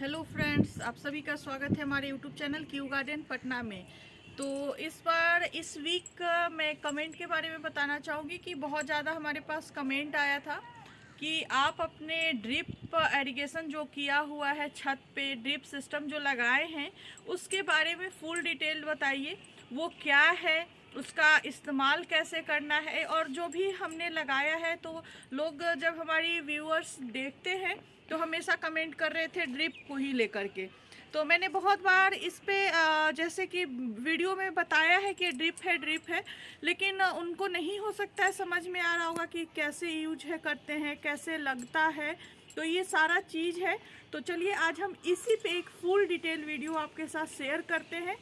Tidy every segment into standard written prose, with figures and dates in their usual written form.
Hello friends, आप सभी का स्वागत है हमारे YouTube channel Q garden Patna में। तो इस बार इस वीक मैं कमेंट के बारे में बताना चाहूँगी कि बहुत ज़्यादा हमारे पास कमेंट आया था कि आप अपने ड्रिप एरिगेशन जो किया हुआ है, छत पे ड्रिप सिस्टम जो लगाए हैं, उसके बारे में फुल डिटेल बताइए। वो क्या है, उसका इस्तेमाल कैसे करना है, और जो भी हमने लगाया है तो लोग जब हमारी व्यूअर्स देखते हैं तो हमेशा कमेंट कर रहे थे ड्रिप को ही लेकर के। तो मैंने बहुत बार इस पे जैसे कि वीडियो में बताया है कि ड्रिप है, लेकिन उनको नहीं हो सकता है समझ में आ रहा होगा कि कैसे यूज है करते हैं, कैसे लगता है। तो ये सारा चीज़ है। तो चलिए आज हम इसी पे एक फुल डिटेल वीडियो आपके साथ शेयर करते हैं।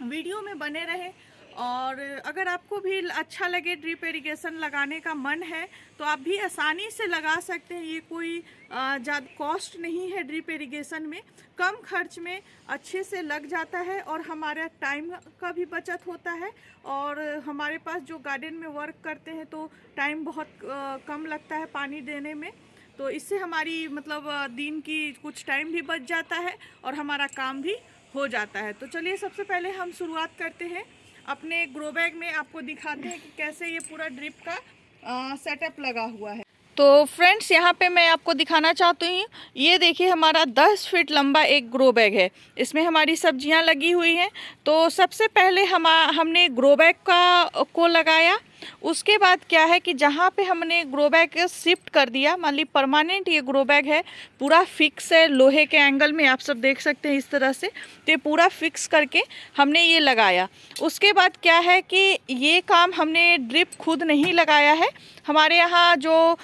वीडियो में बने रहें। और अगर आपको भी अच्छा लगे, ड्रिप इरिगेशन लगाने का मन है तो आप भी आसानी से लगा सकते हैं। ये कोई ज़्यादा कॉस्ट नहीं है। ड्रिप इरिगेशन में कम खर्च में अच्छे से लग जाता है और हमारा टाइम का भी बचत होता है। और हमारे पास जो गार्डन में वर्क करते हैं तो टाइम बहुत कम लगता है पानी देने में। तो इससे हमारी मतलब दिन की कुछ टाइम भी बच जाता है और हमारा काम भी हो जाता है। तो चलिए सबसे पहले हम शुरुआत करते हैं। अपने ग्रो बैग में आपको दिखाते हैं कि कैसे ये पूरा ड्रिप का सेटअप लगा हुआ है। तो फ्रेंड्स, यहाँ पे मैं आपको दिखाना चाहती हूँ। ये देखिए, हमारा 10 फीट लंबा एक ग्रो बैग है। इसमें हमारी सब्जियाँ लगी हुई हैं। तो सबसे पहले हमने ग्रो बैग को लगाया। उसके बाद क्या है कि जहाँ पे हमने ग्रो बैग शिफ्ट कर दिया, मान ली परमानेंट ये ग्रो बैग है, पूरा फिक्स है, लोहे के एंगल में आप सब देख सकते हैं इस तरह से। तो ये पूरा फिक्स करके हमने ये लगाया। उसके बाद क्या है कि ये काम हमने ड्रिप खुद नहीं लगाया है। हमारे यहाँ जो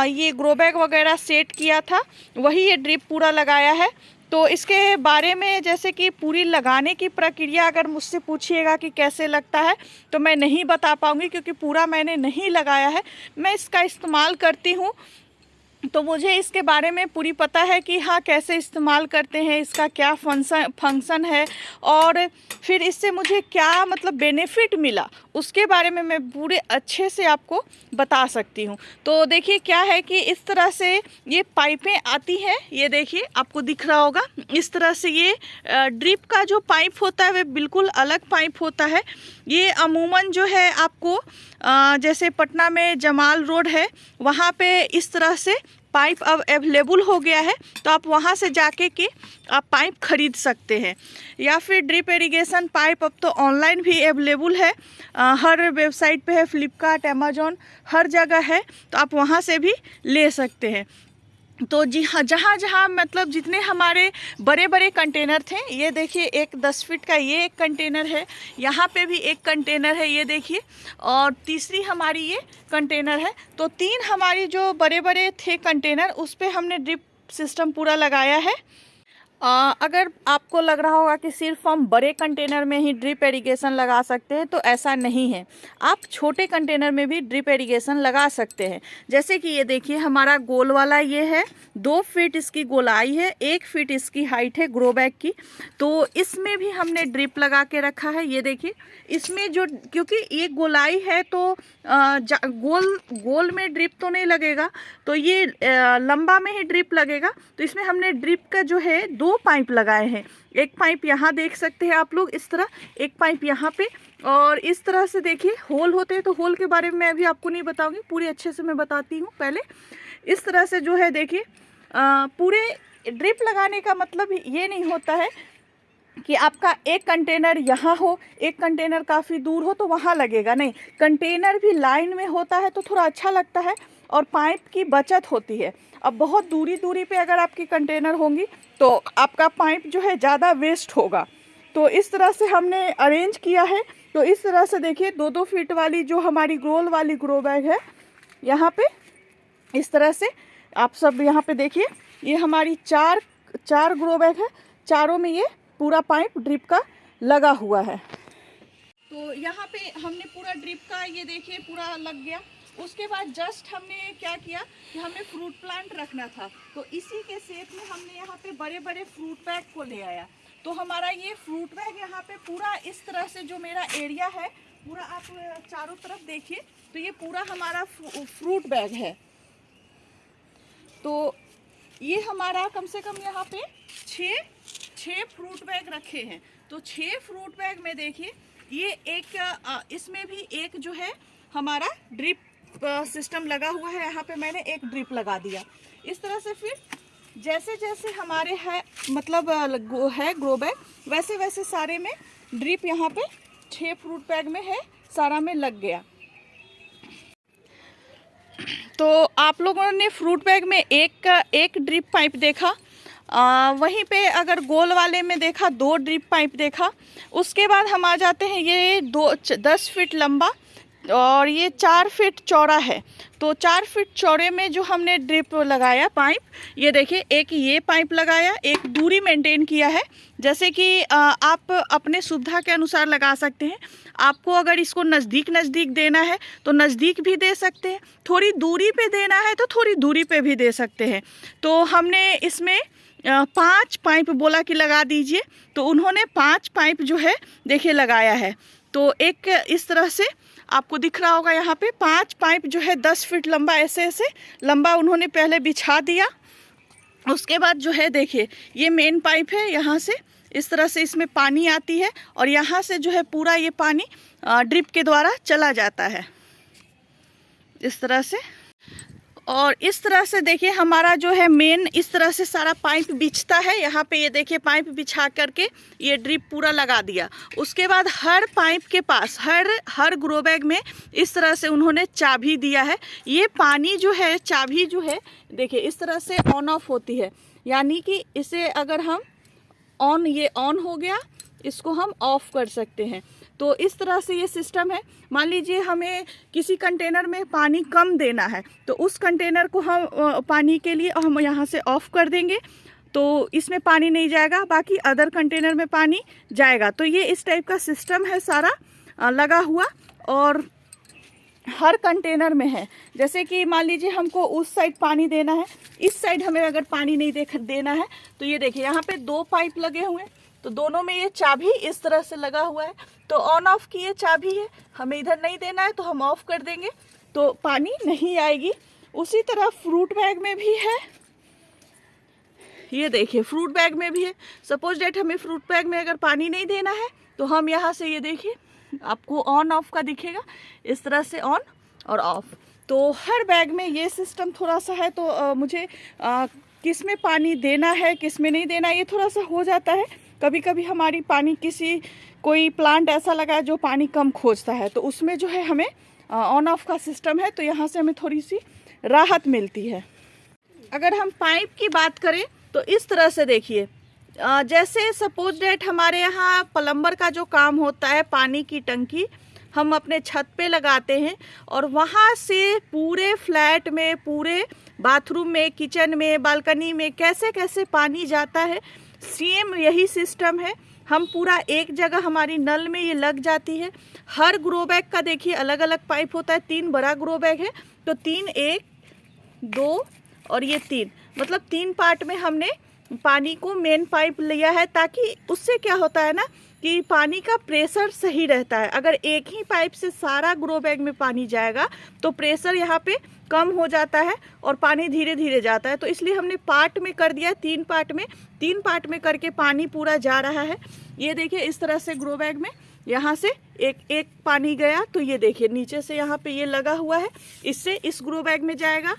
ये ग्रो बैग वगैरह सेट किया था वही ये ड्रिप पूरा लगाया है। तो इसके बारे में जैसे कि पूरी लगाने की प्रक्रिया अगर मुझसे पूछिएगा कि कैसे लगता है तो मैं नहीं बता पाऊँगी, क्योंकि पूरा मैंने नहीं लगाया है। मैं इसका इस्तेमाल करती हूँ तो मुझे इसके बारे में पूरी पता है कि हाँ कैसे इस्तेमाल करते हैं, इसका क्या फंक्शन है, और फिर इससे मुझे क्या मतलब बेनिफिट मिला, उसके बारे में मैं पूरे अच्छे से आपको बता सकती हूँ। तो देखिए क्या है कि इस तरह से ये पाइपें आती हैं। ये देखिए आपको दिख रहा होगा इस तरह से। ये ड्रिप का जो पाइप होता है वह बिल्कुल अलग पाइप होता है। ये अमूमन जो है आपको जैसे पटना में जमाल रोड है, वहाँ पे इस तरह से पाइप अब अवेलेबल हो गया है। तो आप वहाँ से जाके के आप पाइप खरीद सकते हैं, या फिर ड्रिप इरिगेशन पाइप अब तो ऑनलाइन भी अवेलेबल है। हर वेबसाइट पे है, फ्लिपकार्ट, अमेजोन, हर जगह है। तो आप वहाँ से भी ले सकते हैं। तो जी हाँ, जहाँ जहाँ मतलब जितने हमारे बड़े बड़े कंटेनर थे, ये देखिए एक 10 फीट का ये एक कंटेनर है, यहाँ पे भी एक कंटेनर है, ये देखिए, और तीसरी हमारी ये कंटेनर है। तो 3 हमारी जो बड़े बड़े थे कंटेनर, उस पर हमने ड्रिप सिस्टम पूरा लगाया है। अगर आपको लग रहा होगा कि सिर्फ हम बड़े कंटेनर में ही ड्रिप इरिगेशन लगा सकते हैं, तो ऐसा नहीं है। आप छोटे कंटेनर में भी ड्रिप इरिगेशन लगा सकते हैं। जैसे कि ये देखिए, हमारा गोल वाला ये है, 2 फीट इसकी गोलाई है, 1 फीट इसकी हाइट है ग्रो बैग की। तो इसमें भी हमने ड्रिप लगा के रखा है। ये देखिए, इसमें जो, क्योंकि ये गोलाई है तो गोल में ड्रिप तो नहीं लगेगा, तो ये लंबा में ही ड्रिप लगेगा। तो इसमें हमने ड्रिप का जो है 2 पाइप लगाए हैं। एक पाइप यहाँ देख सकते हैं आप लोग इस तरह, एक पाइप यहाँ पे, और इस तरह से देखिए होल होते हैं। तो होल के बारे में मैं अभी आपको नहीं बताऊंगी, पूरी अच्छे से मैं बताती हूँ। पहले इस तरह से जो है देखिए, पूरे ड्रिप लगाने का मतलब ये नहीं होता है कि आपका एक कंटेनर यहाँ हो, एक कंटेनर काफ़ी दूर हो तो वहाँ लगेगा, नहीं। कंटेनर भी लाइन में होता है तो थोड़ा अच्छा लगता है और पाइप की बचत होती है। अब बहुत दूरी दूरी पे अगर आपकी कंटेनर होंगी तो आपका पाइप जो है ज़्यादा वेस्ट होगा। तो इस तरह से हमने अरेंज किया है। तो इस तरह से देखिए, 2-2 फीट वाली जो हमारी गोल वाली ग्रो बैग है, यहाँ पे इस तरह से आप सब यहाँ पे देखिए, ये हमारी चार ग्रो बैग है, चारों में ये पूरा पाइप ड्रिप का लगा हुआ है। तो यहाँ पे हमने पूरा ड्रिप का ये देखिए पूरा लग गया। उसके बाद जस्ट हमने क्या किया कि हमें फ्रूट प्लांट रखना था, तो इसी के सेट में हमने यहाँ पे बड़े बड़े फ्रूट बैग को ले आया। तो हमारा ये फ्रूट बैग यहाँ पे पूरा इस तरह से जो मेरा एरिया है पूरा, आप चारों तरफ देखिए, तो ये पूरा हमारा फ्रूट बैग है। तो ये हमारा कम से कम यहाँ पे 6 फ्रूट बैग रखे हैं। तो 6 फ्रूट बैग में देखिए ये एक इसमें भी एक जो है हमारा ड्रिप सिस्टम लगा हुआ है। यहाँ पे मैंने एक ड्रिप लगा दिया। इस तरह से फिर जैसे जैसे हमारे है मतलब है ग्रो बैग, वैसे वैसे सारे में ड्रिप यहाँ पे 6 फ्रूट बैग में है, सारा में लग गया। तो आप लोगों ने फ्रूट बैग में एक ड्रिप पाइप देखा, वहीं पे अगर गोल वाले में देखा 2 ड्रिप पाइप देखा। उसके बाद हम आ जाते हैं, ये 10 फीट लंबा और ये 4 फीट चौड़ा है। तो 4 फीट चौड़े में जो हमने ड्रिप लगाया पाइप, ये देखिए एक ये पाइप लगाया, एक दूरी मेंटेन किया है। जैसे कि आप अपने सुविधा के अनुसार लगा सकते हैं। आपको अगर इसको नज़दीक देना है तो नज़दीक भी दे सकते हैं, थोड़ी दूरी पे देना है तो थोड़ी दूरी पे भी दे सकते हैं। तो हमने इसमें 5 पाइप बोला कि लगा दीजिए, तो उन्होंने 5 पाइप जो है देखिए लगाया है। तो एक इस तरह से आपको दिख रहा होगा, यहाँ पे 5 पाइप जो है 10 फीट लंबा ऐसे ऐसे लंबा उन्होंने पहले बिछा दिया। उसके बाद जो है देखिए ये मेन पाइप है, यहाँ से इस तरह से इसमें पानी आती है और यहाँ से जो है पूरा ये पानी ड्रिप के द्वारा चला जाता है इस तरह से। और इस तरह से देखिए हमारा जो है मेन इस तरह से सारा पाइप बिछता है। यहाँ पे ये देखिए पाइप बिछा करके ये ड्रिप पूरा लगा दिया। उसके बाद हर पाइप के पास हर ग्रो बैग में इस तरह से उन्होंने चाबी दिया है। ये पानी जो है चाबी जो है देखिए इस तरह से ऑन ऑफ होती है, यानी कि इसे अगर हम ये ऑन हो गया, इसको हम ऑफ कर सकते हैं। तो इस तरह से ये सिस्टम है। मान लीजिए हमें किसी कंटेनर में पानी कम देना है तो उस कंटेनर को हम पानी के लिए हम यहाँ से ऑफ कर देंगे तो इसमें पानी नहीं जाएगा, बाकी अदर कंटेनर में पानी जाएगा। तो ये इस टाइप का सिस्टम है सारा लगा हुआ और हर कंटेनर में है। जैसे कि मान लीजिए हमको उस साइड पानी देना है, इस साइड हमें अगर पानी नहीं देना है तो ये देखिए यहाँ पे 2 पाइप लगे हुए हैं, तो दोनों में ये चाबी इस तरह से लगा हुआ है। तो ऑन ऑफ की ये चाबी है, हमें इधर नहीं देना है तो हम ऑफ कर देंगे तो पानी नहीं आएगी। उसी तरह फ्रूट बैग में भी है, ये देखिए फ्रूट बैग में भी है। सपोज डेट हमें फ्रूट बैग में अगर पानी नहीं देना है तो हम यहाँ से ये देखिए आपको ऑन ऑफ का दिखेगा, इस तरह से ऑन और ऑफ। तो हर बैग में ये सिस्टम थोड़ा सा है। तो मुझे किस में पानी देना है किस में नहीं देना ये थोड़ा सा हो जाता है। कभी कभी हमारी पानी कोई प्लांट ऐसा लगा है जो पानी कम खोजता है, तो उसमें जो है हमें ऑन ऑफ का सिस्टम है, तो यहाँ से हमें थोड़ी सी राहत मिलती है। अगर हम पाइप की बात करें तो इस तरह से देखिए, जैसे सपोज डेट हमारे यहाँ प्लम्बर का जो काम होता है, पानी की टंकी हम अपने छत पे लगाते हैं और वहाँ से पूरे फ्लैट में, पूरे बाथरूम में, किचन में, बालकनी में कैसे कैसे पानी जाता है, सेम यही सिस्टम है। हम पूरा एक जगह हमारी नल में ये लग जाती है। हर ग्रो बैग का देखिए अलग अलग पाइप होता है। 3 बड़ा ग्रो बैग है तो 3, 1, 2 और ये 3, मतलब 3 पार्ट में हमने पानी को मेन पाइप लिया है, ताकि उससे क्या होता है ना कि पानी का प्रेशर सही रहता है। अगर एक ही पाइप से सारा ग्रो बैग में पानी जाएगा तो प्रेशर यहाँ पे कम हो जाता है और पानी धीरे धीरे जाता है। तो इसलिए हमने पार्ट में कर दिया, 3 पार्ट में करके पानी पूरा जा रहा है। ये देखिए इस तरह से ग्रो बैग में यहाँ से एक पानी गया, तो ये देखिए नीचे से यहाँ पे ये लगा हुआ है, इससे इस ग्रो बैग में जाएगा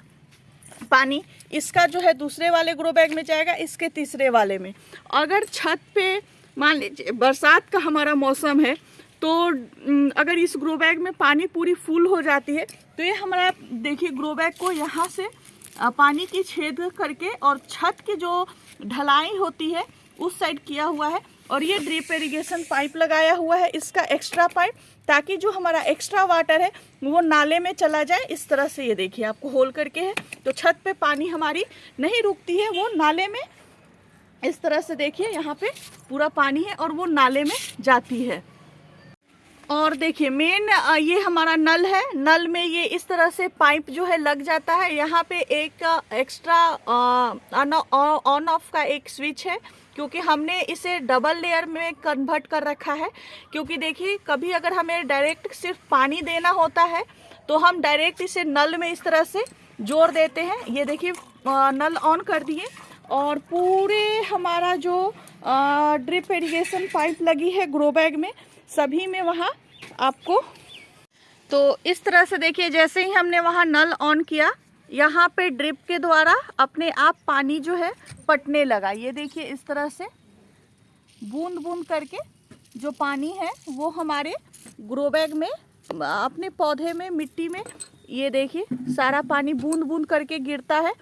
पानी, इसका जो है दूसरे वाले ग्रो बैग में जाएगा, इसके तीसरे वाले में। अगर छत पे मान लीजिए बरसात का हमारा मौसम है तो अगर इस ग्रो बैग में पानी पूरी फुल हो जाती है तो ये हमारा देखिए ग्रो बैग को यहाँ से पानी की छेद करके और छत की जो ढलाई होती है उस साइड किया हुआ है। और ये ड्रिप इरिगेशन पाइप लगाया हुआ है, इसका एक्स्ट्रा पाइप, ताकि जो हमारा एक्स्ट्रा वाटर है वो नाले में चला जाए। इस तरह से ये देखिए आपको होल करके है, तो छत पे पानी हमारी नहीं रुकती है, वो नाले में इस तरह से देखिए यहाँ पे पूरा पानी है और वो नाले में जाती है। और देखिए मेन ये हमारा नल है, नल में ये इस तरह से पाइप जो है लग जाता है। यहाँ पे एक एक्स्ट्रा ऑन ऑफ का एक स्विच है, क्योंकि हमने इसे डबल लेयर में कन्वर्ट कर रखा है। क्योंकि देखिए कभी अगर हमें डायरेक्ट सिर्फ पानी देना होता है तो हम डायरेक्ट इसे नल में इस तरह से जोड़ देते हैं। ये देखिए नल ऑन कर दिए और पूरे हमारा जो ड्रिप इरिगेशन पाइप लगी है ग्रो बैग में, सभी में वहाँ आपको, तो इस तरह से देखिए जैसे ही हमने वहाँ नल ऑन किया, यहाँ पे ड्रिप के द्वारा अपने आप पानी जो है पटने लगा। ये देखिए इस तरह से बूंद बूंद करके जो पानी है वो हमारे ग्रो बैग में, अपने पौधे में, मिट्टी में, ये देखिए सारा पानी बूंद बूंद करके गिरता है।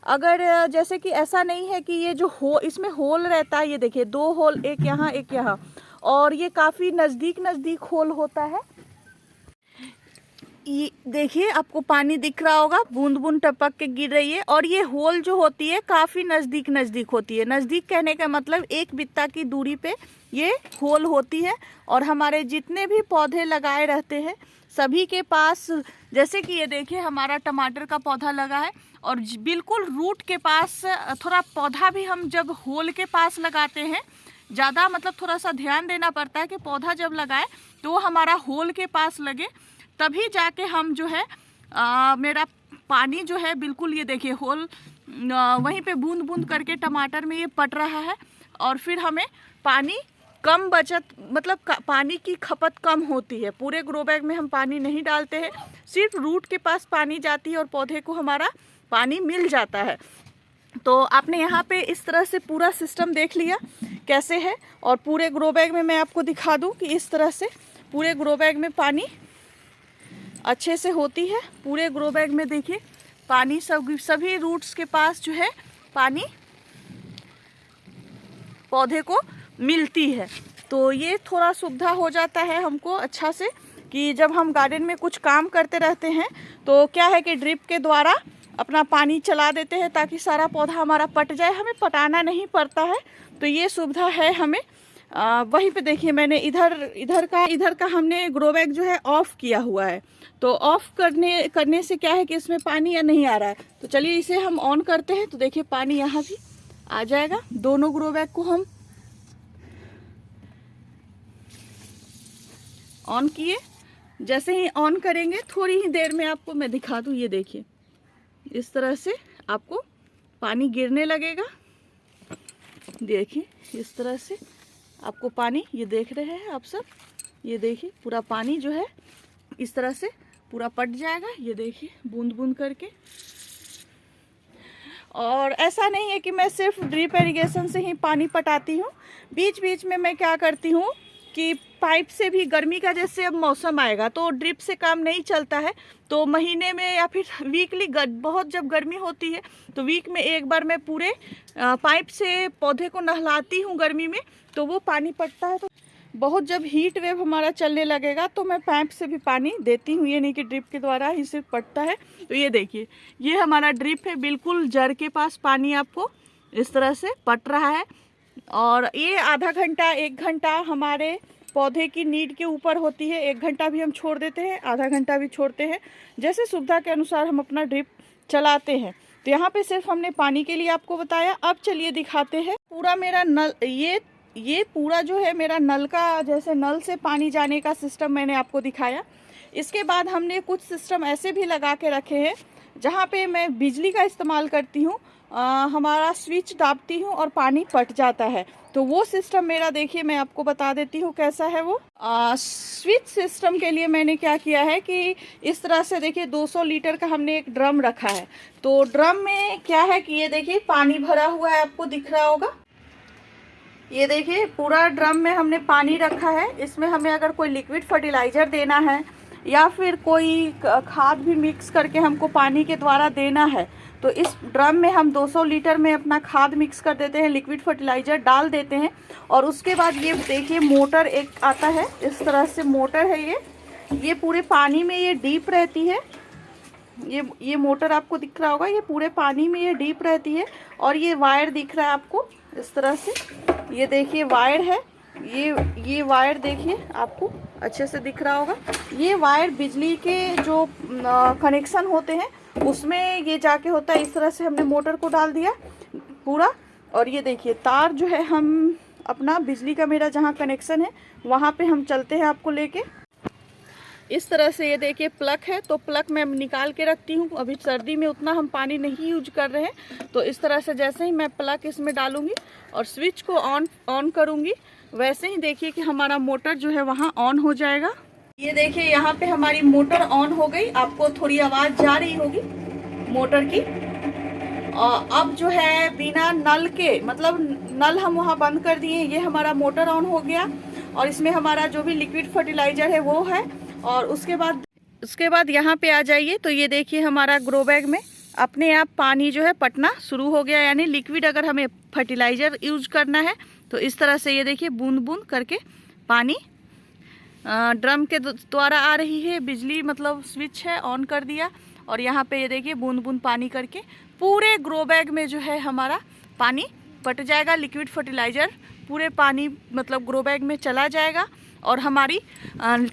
अगर जैसे कि ऐसा नहीं है कि ये जो इसमें होल रहता है, ये देखिए 2 होल, एक यहाँ एक यहाँ, और ये काफ़ी नज़दीक होल होता है। ये देखिए आपको पानी दिख रहा होगा, बूंद बूंद टपक के गिर रही है, और ये होल जो होती है काफ़ी नज़दीक होती है। नज़दीक कहने का मतलब 1 बित्ता की दूरी पे ये होल होती है। और हमारे जितने भी पौधे लगाए रहते हैं सभी के पास, जैसे कि ये देखिए हमारा टमाटर का पौधा लगा है, और बिल्कुल रूट के पास, थोड़ा पौधा भी हम जब होल के पास लगाते हैं, ज़्यादा मतलब थोड़ा सा ध्यान देना पड़ता है कि पौधा जब लगाए तो वो हमारा होल के पास लगे, तभी जाके हम जो है मेरा पानी जो है बिल्कुल, ये देखिए होल वहीं पे बूंद बूंद करके टमाटर में ये पट रहा है। और फिर हमें पानी कम बचत, मतलब पानी की खपत कम होती है। पूरे ग्रो बैग में हम पानी नहीं डालते हैं, सिर्फ रूट के पास पानी जाती है और पौधे को हमारा पानी मिल जाता है। तो आपने यहाँ पे इस तरह से पूरा सिस्टम देख लिया कैसे है। और पूरे ग्रो बैग में मैं आपको दिखा दूँ कि इस तरह से पूरे ग्रो बैग में पानी अच्छे से होती है। पूरे ग्रो बैग में देखिए पानी सभी रूट्स के पास जो है पानी पौधे को मिलती है। तो ये थोड़ा सुविधा हो जाता है हमको अच्छा से, कि जब हम गार्डन में कुछ काम करते रहते हैं तो क्या है कि ड्रिप के द्वारा अपना पानी चला देते हैं ताकि सारा पौधा हमारा पट जाए, हमें पटाना नहीं पड़ता है। तो ये सुविधा है हमें। वहीं पे देखिए मैंने इधर का हमने ग्रो बैग जो है ऑफ किया हुआ है। तो ऑफ करने से क्या है कि इसमें पानी या नहीं आ रहा है। तो चलिए इसे हम ऑन करते हैं, तो देखिए पानी यहाँ भी आ जाएगा। दोनों ग्रो बैग को हम ऑन किए, जैसे ही ऑन करेंगे थोड़ी ही देर में आपको मैं दिखा दूँ, ये देखिए इस तरह से आपको पानी गिरने लगेगा। देखिए इस तरह से आपको पानी, ये देख रहे हैं आप सब, ये देखिए पूरा पानी जो है इस तरह से पूरा पट जाएगा। ये देखिए बूंद बूंद करके। और ऐसा नहीं है कि मैं सिर्फ ड्रिप इरिगेशन से ही पानी पटाती हूँ, बीच बीच में मैं क्या करती हूँ कि पाइप से भी, गर्मी का जैसे अब मौसम आएगा तो ड्रिप से काम नहीं चलता है, तो महीने में या फिर वीकली, बहुत जब गर्मी होती है तो वीक में एक बार मैं पूरे पाइप से पौधे को नहलाती हूँ गर्मी में, तो वो पानी पड़ता है। तो बहुत जब हीट वेव हमारा चलने लगेगा तो मैं पाइप से भी पानी देती हूँ, ये नहीं कि ड्रिप के द्वारा ही सिर्फ पड़ता है। तो ये देखिए ये हमारा ड्रिप है, बिल्कुल जड़ के पास पानी आपको इस तरह से पट रहा है। और ये आधा घंटा 1 घंटा हमारे पौधे की नीड के ऊपर होती है। 1 घंटा भी हम छोड़ देते हैं, आधा घंटा भी छोड़ते हैं, जैसे सुविधा के अनुसार हम अपना ड्रिप चलाते हैं। तो यहाँ पे सिर्फ हमने पानी के लिए आपको बताया। अब चलिए दिखाते हैं पूरा मेरा नल, ये पूरा जो है मेरा नल का, जैसे नल से पानी जाने का सिस्टम मैंने आपको दिखाया। इसके बाद हमने कुछ सिस्टम ऐसे भी लगा के रखे हैं जहाँ पे मैं बिजली का इस्तेमाल करती हूँ, हमारा स्विच दाबती हूँ और पानी पट जाता है। तो वो सिस्टम मेरा देखिए मैं आपको बता देती हूँ कैसा है वो। स्विच सिस्टम के लिए मैंने क्या किया है कि इस तरह से देखिए 200 लीटर का हमने एक ड्रम रखा है। तो ड्रम में क्या है कि ये देखिए पानी भरा हुआ है, आपको दिख रहा होगा। ये देखिए पूरा ड्रम में हमने पानी रखा है। इसमें हमें अगर कोई लिक्विड फर्टिलाइज़र देना है या फिर कोई खाद भी मिक्स करके हमको पानी के द्वारा देना है, तो इस ड्रम में हम 200 लीटर में अपना खाद मिक्स कर देते हैं, लिक्विड फर्टिलाइज़र डाल देते हैं। और उसके बाद ये देखिए मोटर एक आता है, इस तरह से मोटर है ये पूरे पानी में ये डीप रहती है। ये मोटर आपको दिख रहा होगा, ये पूरे पानी में ये डीप रहती है। और ये वायर दिख रहा है आपको इस तरह से, ये देखिए वायर है, ये वायर देखिए आपको अच्छे से दिख रहा होगा। ये वायर बिजली के जो कनेक्शन होते हैं उसमें ये जाके होता है। इस तरह से हमने मोटर को डाल दिया पूरा। और ये देखिए तार जो है हम अपना बिजली का, मेरा जहाँ कनेक्शन है वहाँ पे हम चलते हैं आपको लेके। इस तरह से ये देखिए प्लग है, तो प्लग मैं निकाल के रखती हूँ। अभी सर्दी में उतना हम पानी नहीं यूज कर रहे हैं, तो इस तरह से जैसे ही मैं प्लग इसमें डालूंगी और स्विच को ऑन करूंगी, वैसे ही देखिए कि हमारा मोटर जो है वहाँ ऑन हो जाएगा। ये देखिए यहाँ पे हमारी मोटर ऑन हो गई। आपको थोड़ी आवाज़ जा रही होगी मोटर की। और अब जो है बिना नल के, मतलब नल हम वहाँ बंद कर दिए, ये हमारा मोटर ऑन हो गया और इसमें हमारा जो भी लिक्विड फर्टिलाइज़र है वो है। और उसके बाद यहाँ पे आ जाइए, तो ये देखिए हमारा ग्रो बैग में अपने आप पानी जो है पटना शुरू हो गया। यानी लिक्विड अगर हमें फर्टिलाइज़र यूज करना है तो इस तरह से ये देखिए बूंद बूंद करके पानी ड्रम के द्वारा आ रही है। बिजली मतलब स्विच है, ऑन कर दिया और यहाँ पे ये देखिए बूंद बूंद पानी करके पूरे ग्रो बैग में जो है हमारा पानी पट जाएगा। लिक्विड फर्टिलाइज़र पूरे पानी मतलब ग्रो बैग में चला जाएगा और हमारी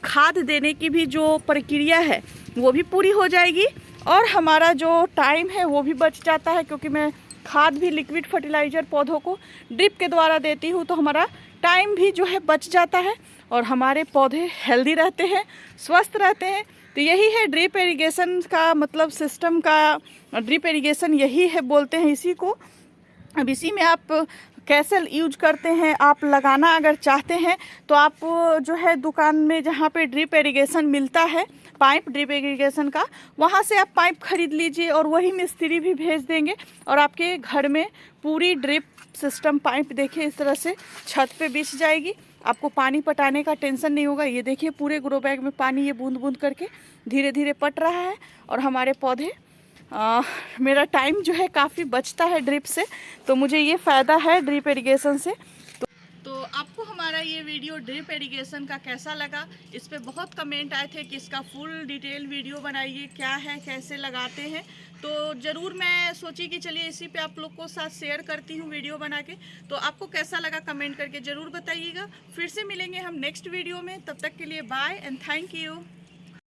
खाद देने की भी जो प्रक्रिया है वो भी पूरी हो जाएगी और हमारा जो टाइम है वो भी बच जाता है, क्योंकि मैं खाद भी लिक्विड फर्टिलाइज़र पौधों को ड्रिप के द्वारा देती हूँ, तो हमारा टाइम भी जो है बच जाता है और हमारे पौधे हेल्दी रहते हैं, स्वस्थ रहते हैं। तो यही है ड्रिप इरिगेशन का मतलब सिस्टम का, ड्रिप इरिगेशन यही है बोलते हैं इसी को। अब इसी में आप कैसे यूज करते हैं, आप लगाना अगर चाहते हैं तो आप जो है दुकान में जहाँ पे ड्रिप इरिगेशन मिलता है, पाइप ड्रिप इरिगेशन का, वहाँ से आप पाइप खरीद लीजिए और वही मिस्त्री भी भेज देंगे और आपके घर में पूरी ड्रिप सिस्टम पाइप देखिए इस तरह से छत पे बिछ जाएगी। आपको पानी पटाने का टेंशन नहीं होगा। ये देखिए पूरे ग्रो बैग में पानी ये बूंद बूंद करके धीरे धीरे पट रहा है और हमारे पौधे मेरा टाइम जो है काफ़ी बचता है ड्रिप से, तो मुझे ये फ़ायदा है ड्रिप इरिगेशन से। तो आपको हमारा ये वीडियो ड्रिप इरिगेशन का कैसा लगा? इस पे बहुत कमेंट आए थे कि इसका फुल डिटेल वीडियो बनाइए, क्या है कैसे लगाते हैं। तो ज़रूर मैं सोची कि चलिए इसी पे आप लोग को साथ शेयर करती हूँ वीडियो बना के। तो आपको कैसा लगा कमेंट करके ज़रूर बताइएगा। फिर से मिलेंगे हम नेक्स्ट वीडियो में, तब तक के लिए बाय एंड थैंक यू।